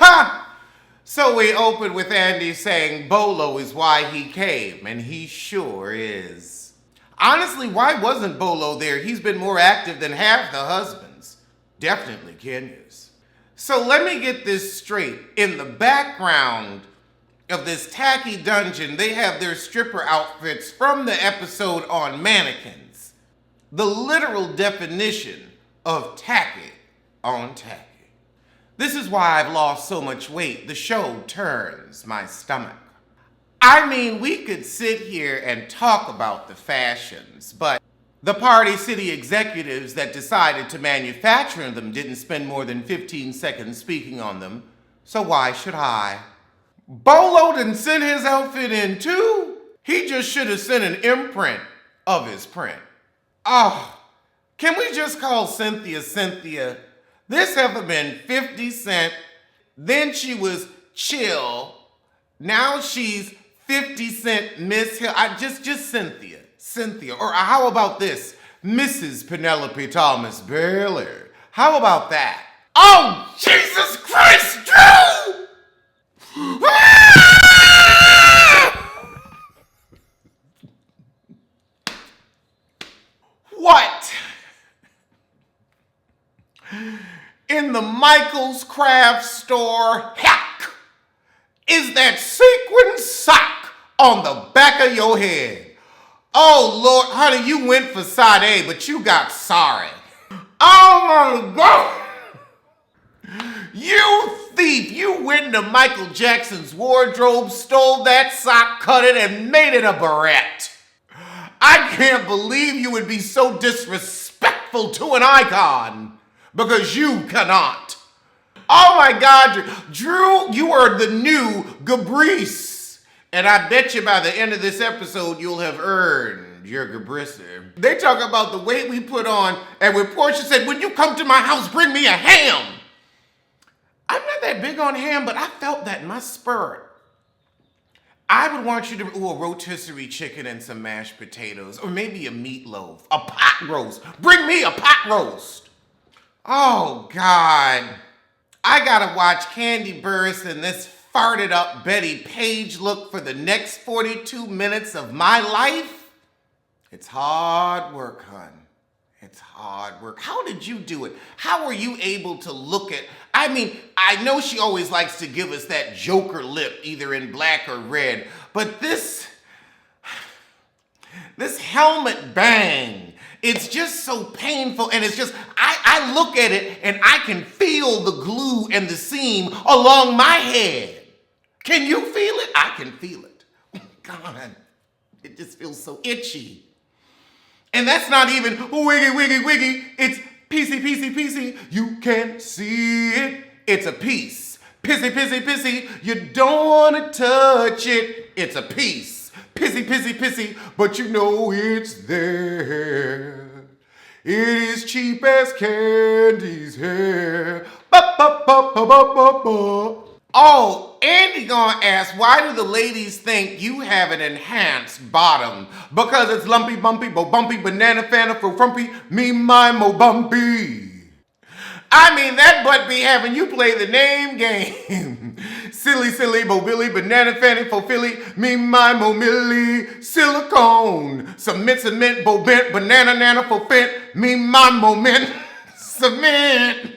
Ha! So we open with Andy saying Bolo is why he came, and he sure is. Honestly, why wasn't Bolo there? He's been more active than half the husbands. Definitely Kenya's. So let me get this straight. In the background of this tacky dungeon, they have their stripper outfits from the episode on mannequins. The literal definition of tacky on tacky. This is why I've lost so much weight. The show turns my stomach. I mean, we could sit here and talk about the fashions, but the Party City executives that decided to manufacture them didn't spend more than 15 seconds speaking on them, so why should I? Bolo didn't send his outfit in too. He just should have sent an imprint of his print. Oh, can we just call Cynthia Cynthia? This ever been 50 Cent, then she was Chill, now she's 50 Cent Miss Hill. Just Cynthia. Cynthia. Or how about this? Mrs. Penelope Thomas Bailey. How about that? Oh, Jesus Christ, Drew! What? In the Michael's Craft Store, heck, is that sequin sock on the back of your head? Oh, Lord, honey, you went for Sade, but you got sorry. Oh, my God. You thief, you went into Michael Jackson's wardrobe, stole that sock, cut it, and made it a barrette. I can't believe you would be so disrespectful to an icon. Because you cannot. Oh my God, Drew, you are the new Gabrice. And I bet you by the end of this episode, you'll have earned your Gabrice. They talk about the weight we put on, and when Portia said, when you come to my house, bring me a ham. I'm not that big on ham, but I felt that in my spirit. I would want you to, a rotisserie chicken and some mashed potatoes, or maybe a meatloaf, a pot roast. Bring me a pot roast. Oh, God. I gotta watch Candy Burris and this farted up Betty Page look for the next 42 minutes of my life? It's hard work, hon. It's hard work. How did you do it? How were you able to look at... I mean, I know she always likes to give us that Joker lip, either in black or red, but this helmet bang... It's just so painful, and it's just, I look at it and I can feel the glue and the seam along my head. Can you feel it? I can feel it. God, it just feels so itchy. And that's not even wiggy, wiggy, wiggy. It's piecey, piecey, piecey. You can't see it. It's a piece. Pissy, pissy, pissy. You don't want to touch it. It's a piece. Pissy, pissy, pissy, but you know it's there. It is cheap as Candy's hair. Ba, ba, ba, ba, ba, ba, ba. Oh, Andy gonna ask, why do the ladies think you have an enhanced bottom? Because it's lumpy, bumpy, bo bumpy, banana, fana, fro frumpy, me, my, mo bumpy. I mean, that butt be having you play the name game. Silly, silly, bo billy, banana, fanny, fo philly, me, my, mo milly, silicone, cement, bo bent, banana, nana, fo fent, me, my, mo mint, cement.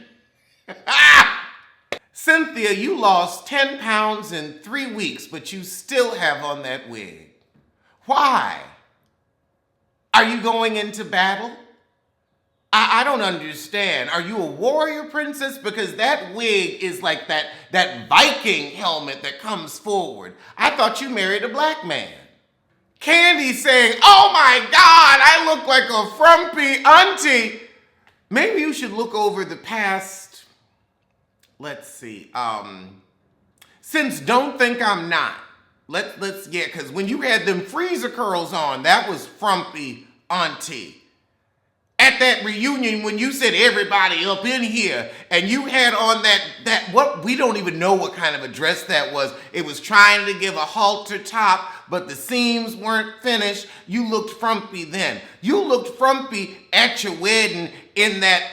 Cynthia, you lost 10 pounds in 3 weeks, but you still have on that wig. Why? Are you going into battle? I don't understand. Are you a warrior princess? Because that wig is like that Viking helmet that comes forward. I thought you married a black man. Candy saying, oh my God, I look like a frumpy auntie. Maybe you should look over the past, let's see, since Don't Think I'm Not. Let's get, because when you had them freezer curls on, that was frumpy auntie. At that reunion, when you said everybody up in here, and you had on that what, we don't even know what kind of a dress that was. It was trying to give a halter top, but the seams weren't finished. You looked frumpy then. You looked frumpy at your wedding in that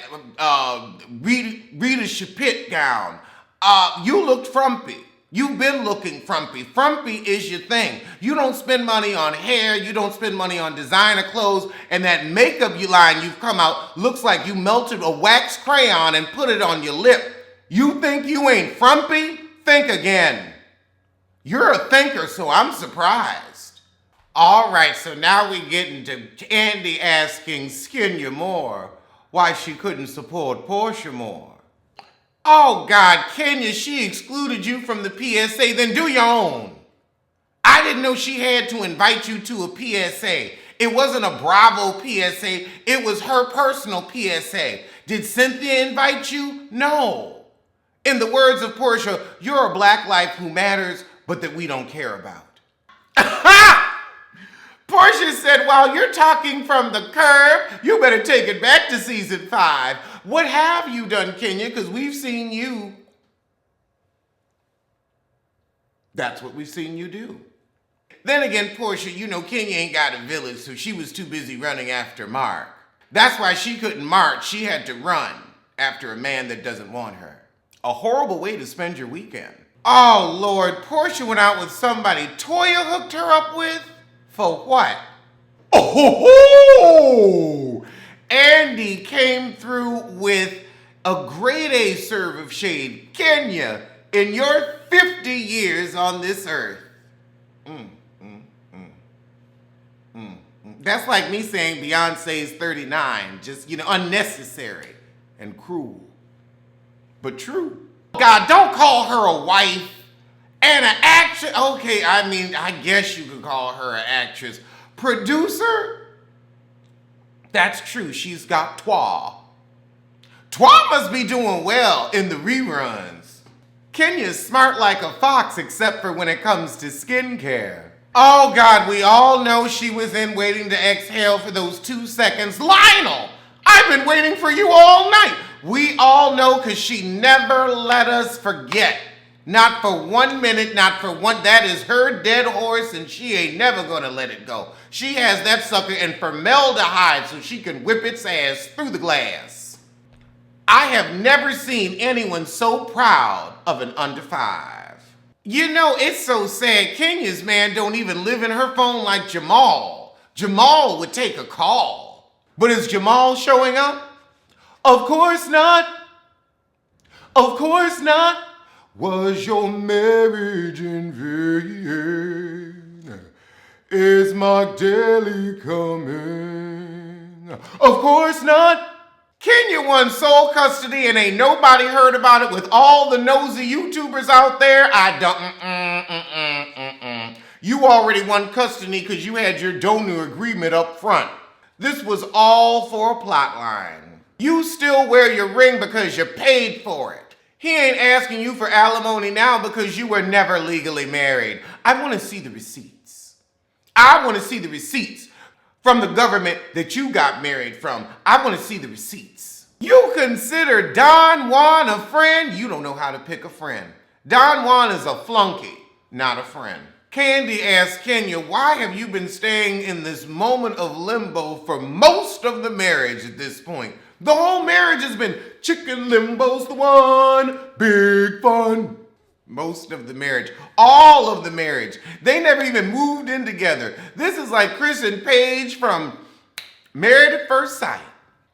Rita Chapit gown. You looked frumpy. You've been looking frumpy. Frumpy is your thing. You don't spend money on hair. You don't spend money on designer clothes. And that makeup line you've come out looks like you melted a wax crayon and put it on your lip. You think you ain't frumpy? Think again. You're a thinker, so I'm surprised. All right, so now we get into Andy asking Skinya Moore why she couldn't support Portia more. Oh, God, Kenya, she excluded you from the PSA, then do your own. I didn't know she had to invite you to a PSA. It wasn't a Bravo PSA, it was her personal PSA. Did Cynthia invite you? No. In the words of Portia, you're a black life who matters, but that we don't care about. Portia said, while you're talking from the curb, you better take it back to season 5. What have you done, Kenya? Because we've seen you. That's what we've seen you do. Then again, Portia, you know Kenya ain't got a village, so she was too busy running after Mark. That's why she couldn't march. She had to run after a man that doesn't want her. A horrible way to spend your weekend. Oh, Lord, Portia went out with somebody Toya hooked her up with? For what? Oh, Andy came through with a grade A serve of shade. Kenya, in your 50 years on this earth. That's like me saying Beyonce's 39. Just, unnecessary and cruel. But true. God, don't call her a wife. And an actress, okay, I guess you could call her an actress. Producer? That's true, she's got Twa. Twa must be doing well in the reruns. Kenya's smart like a fox, except for when it comes to skincare. Oh God, we all know she was in Waiting to Exhale for those 2 seconds. Lionel, I've been waiting for you all night. We all know because she never let us forget. Not for 1 minute, not for one. That is her dead horse, and she ain't never gonna let it go. She has that sucker in formaldehyde so she can whip its ass through the glass. I have never seen anyone so proud of an under 5. You know, it's so sad. Kenya's man don't even live in her phone like Jamal. Jamal would take a call. But is Jamal showing up? Of course not. Of course not. Was your marriage in vain? Is Mark Daly coming? Of course not. Kenya won sole custody and ain't nobody heard about it with all the nosy YouTubers out there. You already won custody because you had your donor agreement up front. This was all for a plot line. You still wear your ring because you paid for it. He ain't asking you for alimony now because you were never legally married. I want to see the receipts. I want to see the receipts from the government that you got married from. I want to see the receipts. You consider Don Juan a friend? You don't know how to pick a friend. Don Juan is a flunky, not a friend. Candy asked Kenya, why have you been staying in this moment of limbo for most of the marriage at this point? The whole marriage has been chicken limbo's the one, big fun. Most of the marriage, all of the marriage. They never even moved in together. This is like Chris and Paige from Married at First Sight.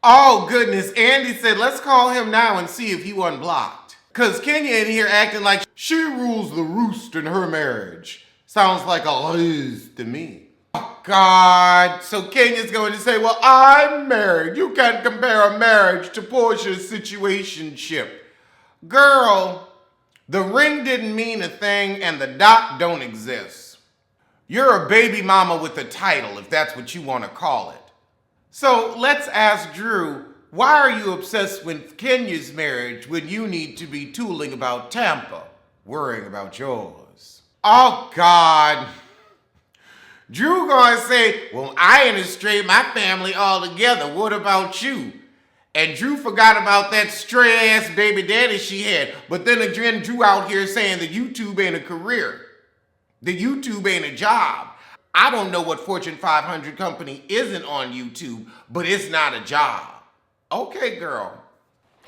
Oh goodness, Andy said, let's call him now and see if you unblocked. Cause Kenya in here acting like she rules the roost in her marriage. Sounds like a liz to me. Oh God, so Kenya's going to say, well, I'm married. You can't compare a marriage to Portia's situationship. Girl, the ring didn't mean a thing and the doc don't exist. You're a baby mama with a title, if that's what you want to call it. So let's ask Drew, why are you obsessed with Kenya's marriage when you need to be tooling about Tampa, worrying about yours? Oh God. Drew gonna say, well, I ain't straight my family all together. What about you? And Drew forgot about that stray-ass baby daddy she had. But then again, Drew out here saying that YouTube ain't a career. That YouTube ain't a job. I don't know what Fortune 500 company isn't on YouTube, but it's not a job. Okay, girl.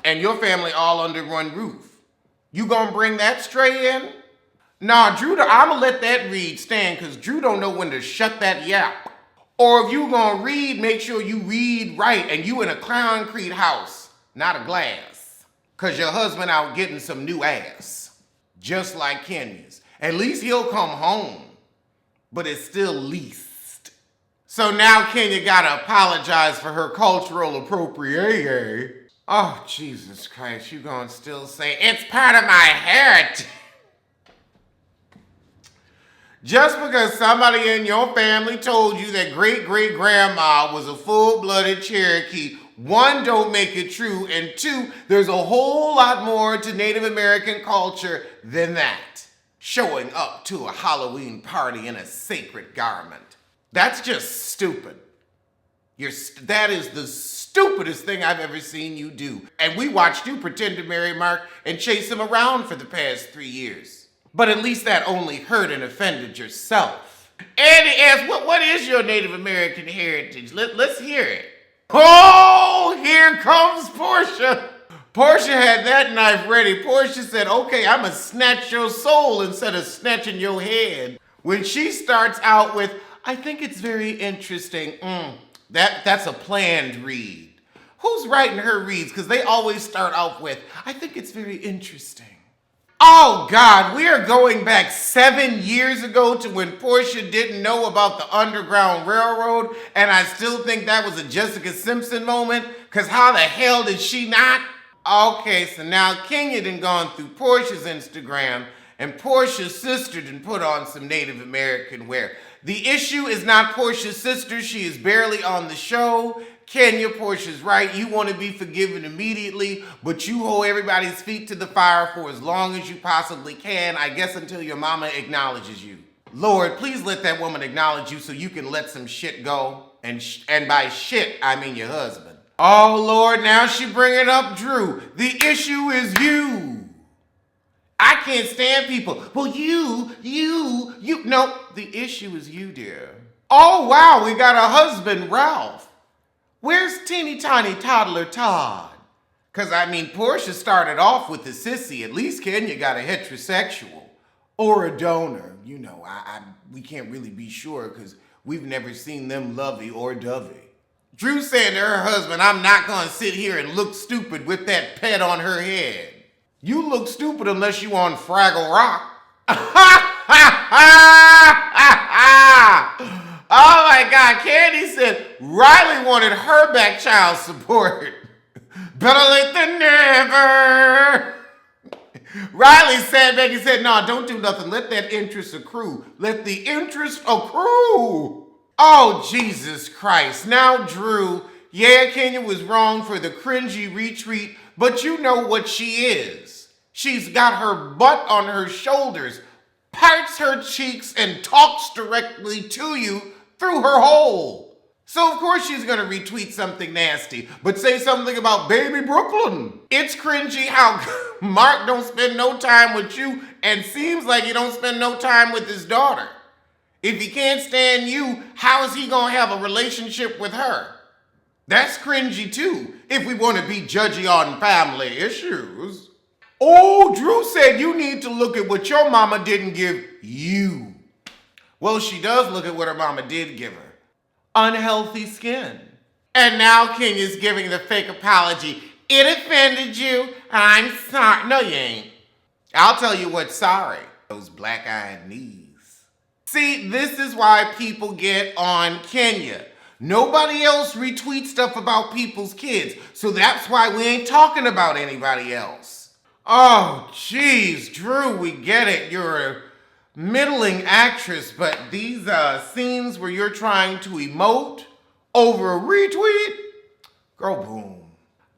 And your family all under one roof. You gonna bring that stray in? Nah, Drew, I'ma let that read stand because Drew don't know when to shut that yap. Or if you gonna read, make sure you read right and you in a concrete house, not a glass. Cause your husband out getting some new ass. Just like Kenya's. At least he'll come home. But it's still leased. So now Kenya gotta apologize for her cultural appropriation. Oh, Jesus Christ, you gonna still say, it's part of my heritage. Just because somebody in your family told you that great-great-grandma was a full-blooded Cherokee, one, don't make it true, and two, there's a whole lot more to Native American culture than that. Showing up to a Halloween party in a sacred garment. That's just stupid. That is the stupidest thing I've ever seen you do. And we watched you pretend to marry Mark and chase him around for the past 3 years. But at least that only hurt and offended yourself. Andy asked, what is your Native American heritage? Let's hear it. Oh, here comes Portia. Portia had that knife ready. Portia said, okay, I'm gonna snatch your soul instead of snatching your head. When she starts out with, I think it's very interesting. That's a planned read. Who's writing her reads? Because they always start out with, I think it's very interesting. Oh God, we are going back 7 years ago to when Portia didn't know about the Underground Railroad, and I still think that was a Jessica Simpson moment, because how the hell did she not? Okay, so now Kenya done gone through Portia's Instagram, and Portia's sister done put on some Native American wear. The issue is not Portia's sister, she is barely on the show. Kenya, Portia's right, you want to be forgiven immediately, but you hold everybody's feet to the fire for as long as you possibly can, I guess until your mama acknowledges you. Lord, please let that woman acknowledge you so you can let some shit go. And by shit, I mean your husband. Oh Lord, now she bringing up Drew. The issue is you. I can't stand people. Well, you. No, the issue is you, dear. Oh wow, we got a husband, Ralph. Where's teeny tiny toddler Todd? Cause I mean, Portia started off with the sissy. At least Kenya got a heterosexual or a donor. You know, we can't really be sure because we've never seen them lovey or dovey. Drew saying to her husband, I'm not gonna sit here and look stupid with that pet on her head. You look stupid unless you on Fraggle Rock. Oh my God, Candy said Riley wanted her back child support. Better late than never. Riley sat back and said, no, don't do nothing. Let that interest accrue. Let the interest accrue. Oh, Jesus Christ. Now, Drew, yeah, Kenya was wrong for the cringy retweet, but you know what she is. She's got her butt on her shoulders, parts her cheeks, and talks directly to you through her hole. So of course she's gonna retweet something nasty, but say something about baby Brooklyn. It's cringy how Mark don't spend no time with you and seems like he don't spend no time with his daughter. If he can't stand you, how is he gonna have a relationship with her? That's cringy too, if we wanna be judgy on family issues. Oh, Drew said you need to look at what your mama didn't give you. Well, she does look at what her mama did give her. Unhealthy skin. And now Kenya's giving the fake apology. It offended you. I'm sorry. No, you ain't. I'll tell you what's sorry. Those black-eyed knees. See, this is why people get on Kenya. Nobody else retweets stuff about people's kids. So that's why we ain't talking about anybody else. Oh, geez, Drew, we get it. You're a middling actress, but these scenes where you're trying to emote over a retweet, girl, boom.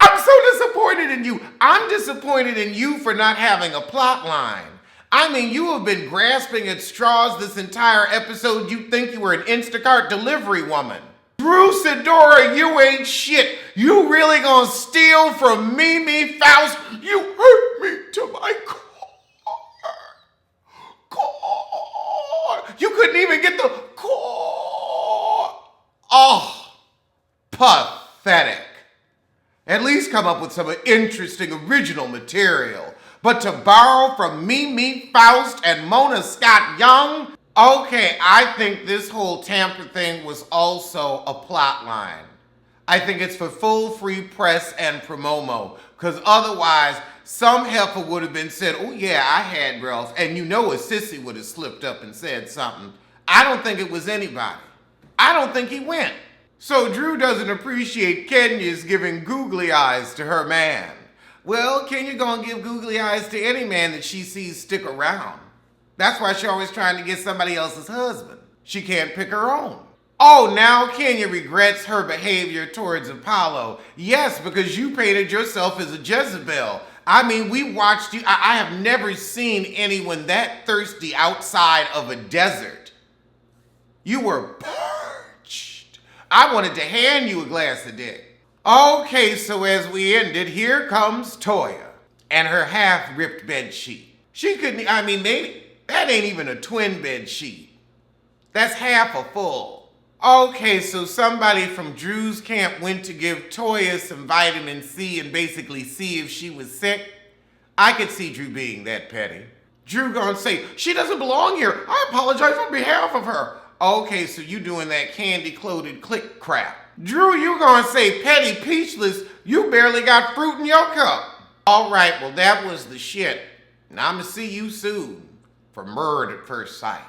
I'm so disappointed in you. I'm disappointed in you for not having a plot line. I mean, you have been grasping at straws this entire episode. You think you were an Instacart delivery woman. Drew Sidora, you ain't shit. You really gonna steal from Mimi Faust? You hurt me to my core. You couldn't even get the core. Oh, pathetic. At least come up with some interesting original material. But to borrow from Mimi Faust and Mona Scott Young, okay, I think this whole Tampa thing was also a plot line. I think it's for full free press and promomo, because otherwise some heifer would have been said, oh yeah, I had Ralph, and you know a sissy would have slipped up and said something. I don't think it was anybody. I don't think he went. So Drew doesn't appreciate Kenya's giving googly eyes to her man. Well, Kenya gonna give googly eyes to any man that she sees stick around. That's why she's always trying to get somebody else's husband. She can't pick her own. Oh, now Kenya regrets her behavior towards Apollo. Yes, because you painted yourself as a Jezebel. I mean, we watched you. I have never seen anyone that thirsty outside of a desert. You were parched. I wanted to hand you a glass of dick. Okay, so as we ended, here comes Toya and her half-ripped bed sheet. She couldn't, I mean, that ain't even a twin bed sheet. That's half a full. Okay, so somebody from Drew's camp went to give Toya some vitamin C and basically see if she was sick. I could see Drew being that petty. Drew gonna say, she doesn't belong here. I apologize on behalf of her. Okay, so you doing that candy-coated click crap. Drew, you gonna say petty peachless, you barely got fruit in your cup. All right, well that was the shit. And I'ma see you soon for Murder at First Sight.